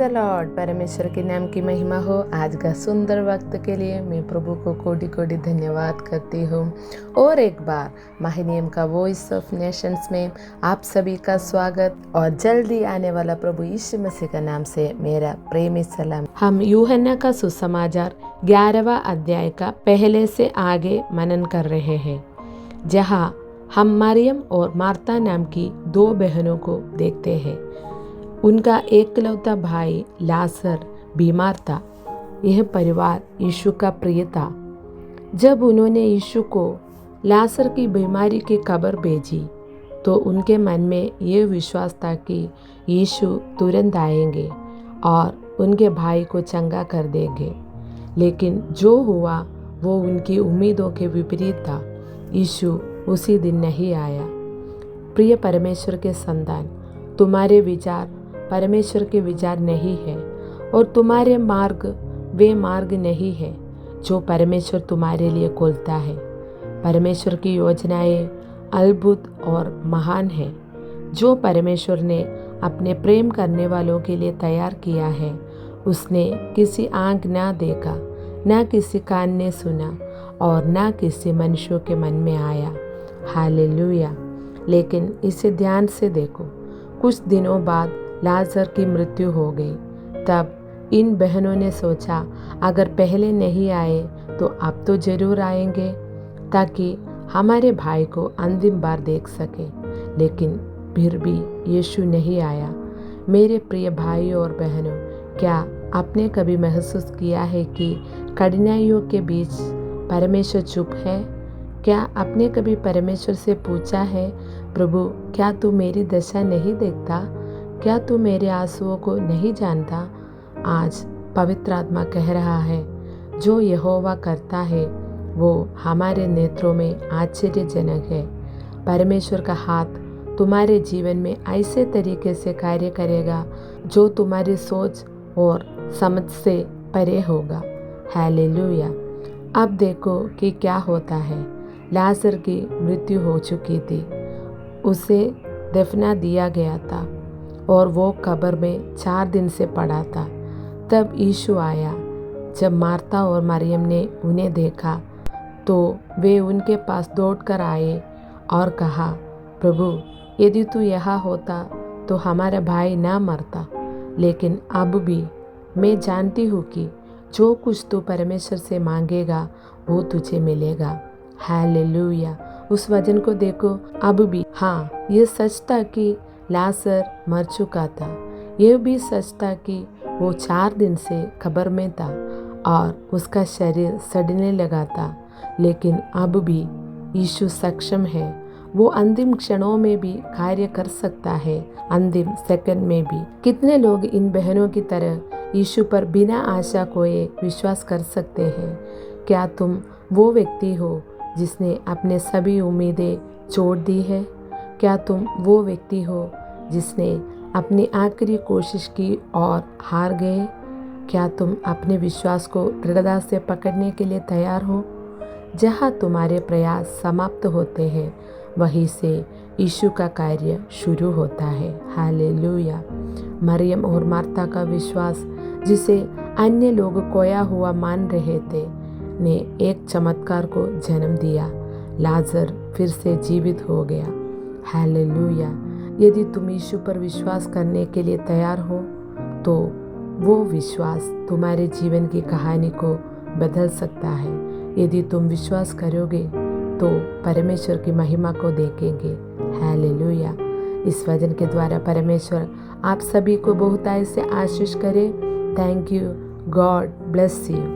The Lord. परमेश्वर के नाम की महिमा हो। आज का सुंदर वक्त के लिए मैं प्रभु को कोटि कोटि धन्यवाद करती हूँ। और एक बार महिनियम का वॉइस ऑफ नेशंस में आप सभी का स्वागत और जल्दी आने वाला प्रभु यीशु मसीह का नाम से मेरा प्रेमी सलाम। हम यूहन्ना का सुसमाचार 11वां अध्याय का पहले से आगे मनन कर रहे हैं, जहाँ हम मरियम और मार्ता नाम की दो बहनों को देखते हैं। उनका एकलौता भाई लाजर बीमार था। यह परिवार यीशु का प्रिय था। जब उन्होंने यीशु को लाजर की बीमारी की खबर भेजी तो उनके मन में यह विश्वास था कि यीशु तुरंत आएंगे और उनके भाई को चंगा कर देंगे। लेकिन जो हुआ वो उनकी उम्मीदों के विपरीत था। यीशु उसी दिन नहीं आया। प्रिय परमेश्वर के संतान, तुम्हारे विचार परमेश्वर के विचार नहीं है और तुम्हारे मार्ग वे मार्ग नहीं है जो परमेश्वर तुम्हारे लिए खोलता है। परमेश्वर की योजनाएं अद्भुत और महान है। जो परमेश्वर ने अपने प्रेम करने वालों के लिए तैयार किया है, उसने किसी आँख ना देखा, ना किसी कान ने सुना और ना किसी मनुष्य के मन में आया। हालेलुया। लेकिन इसे ध्यान से देखो। कुछ दिनों बाद लाजर की मृत्यु हो गई। तब इन बहनों ने सोचा, अगर पहले नहीं आए तो अब तो जरूर आएंगे, ताकि हमारे भाई को अंतिम बार देख सके। लेकिन फिर भी यीशु नहीं आया। मेरे प्रिय भाई और बहनों, क्या आपने कभी महसूस किया है कि कठिनाइयों के बीच परमेश्वर चुप है? क्या आपने कभी परमेश्वर से पूछा है, प्रभु क्या तू मेरी दशा नहीं देखता? क्या तू मेरे आंसुओं को नहीं जानता? आज पवित्र आत्मा कह रहा है, जो यहोवा करता है वो हमारे नेत्रों में आश्चर्यजनक है। परमेश्वर का हाथ तुम्हारे जीवन में ऐसे तरीके से कार्य करेगा जो तुम्हारी सोच और समझ से परे होगा। हालेलुया। अब देखो कि क्या होता है। लाजर की मृत्यु हो चुकी थी, उसे दफना दिया गया था और वो कब्र में 4 दिन से पड़ा था। तब यीशु आया। जब मार्ता और मरियम ने उन्हें देखा तो वे उनके पास दौड़कर आए और कहा, प्रभु यदि तू यहाँ होता तो हमारा भाई ना मरता। लेकिन अब भी मैं जानती हूँ कि जो कुछ तू परमेश्वर से मांगेगा वो तुझे मिलेगा। हालेलुया। उस वचन को देखो। अब भी, हाँ, ये सच था कि लाजर मर चुका था। यह भी सच था कि वो 4 दिन से कब्र में था और उसका शरीर सड़ने लगा था। लेकिन अब भी यीशु सक्षम है। वो अंतिम क्षणों में भी कार्य कर सकता है, अंतिम सेकंड में भी। कितने लोग इन बहनों की तरह यीशु पर बिना आशा खोए विश्वास कर सकते हैं? क्या तुम वो व्यक्ति हो जिसने अपने सभी उम्मीदें छोड़ दी है? क्या तुम वो व्यक्ति हो जिसने अपनी आखिरी कोशिश की और हार गए? क्या तुम अपने विश्वास को दृढ़ता से पकड़ने के लिए तैयार हो? जहाँ तुम्हारे प्रयास समाप्त होते हैं, वहीं से यीशु का कार्य शुरू होता है। हालेलुया। मरियम और मार्ता का विश्वास, जिसे अन्य लोग खोया हुआ मान रहे थे, ने एक चमत्कार को जन्म दिया। लाजर फिर से जीवित हो गया। हालेलुया। यदि तुम यीशु पर विश्वास करने के लिए तैयार हो तो वो विश्वास तुम्हारे जीवन की कहानी को बदल सकता है। यदि तुम विश्वास करोगे तो परमेश्वर की महिमा को देखेंगे। हालेलुया। इस वचन के द्वारा परमेश्वर आप सभी को बहुतायत से आशीष करे। Thank you. God bless you.